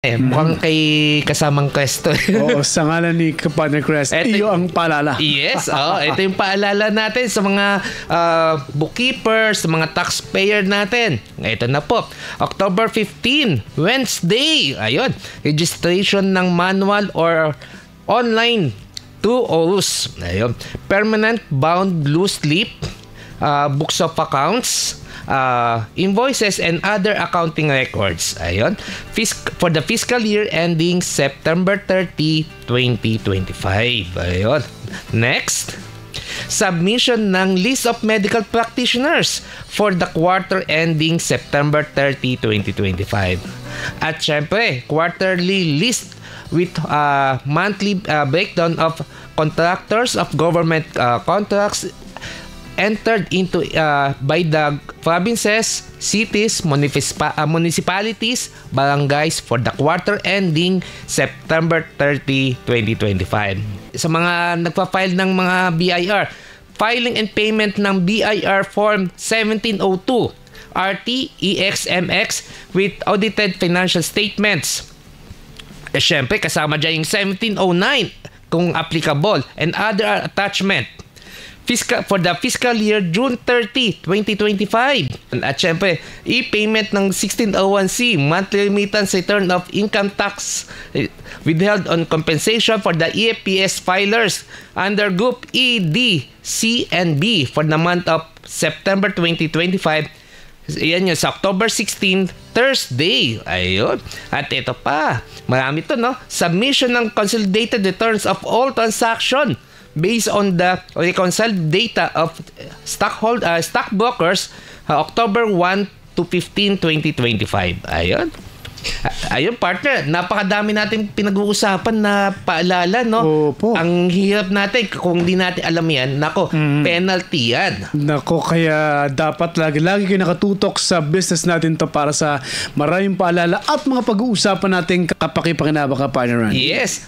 Mukhang kay kasamang Quest to. Oo, sa ngalan ni Partner Crest, iyo ang paalala. Yes, ito yung paalala natin sa mga bookkeepers, sa mga taxpayer natin. Ito na po, October 15, Wednesday. Ayun, registration ng manual or online 2Os. Ayun, permanent bound blue slip, books of accounts, invoices and other accounting records. Ayun. For the fiscal year ending September 30, 2025. Ayun. Next, submission ng list of medical practitioners for the quarter ending September 30, 2025. At syempre, quarterly list with monthly breakdown of contractors of government contracts entered into by the provinces, cities, municipalities, barangays for the quarter ending September 30, 2025. Sa mga nagpa-file ng mga BIR, filing and payment ng BIR Form 1702, RT-EXMX with audited financial statements. Siyempre, kasama dyan yung 1709 kung applicable and other attachment. For the fiscal year June 30, 2025. At syempre, e-payment ng 1601C, monthly remittance return of income tax withheld on compensation for the EFPS filers under Group E, D, C, and B for the month of September 2025. Yan yun, sa October 16, Thursday. Ayun. At ito pa, marami to, no? Submission ng consolidated returns of all transaction based on the reconciled data of stockbrokers October 1 to 15, 2025. Ayun. Ayun, partner, napakadami natin pinag-uusapan na paalala, no? Opo. Ang hirap natin kung di natin alam yan, nako, penalty yan. Nako, kaya dapat lagi kayo nakatutok sa business natin to para sa maraming paalala at mga pag-uusapan natin kapakipakinabang ka, Partner Randy. Yes.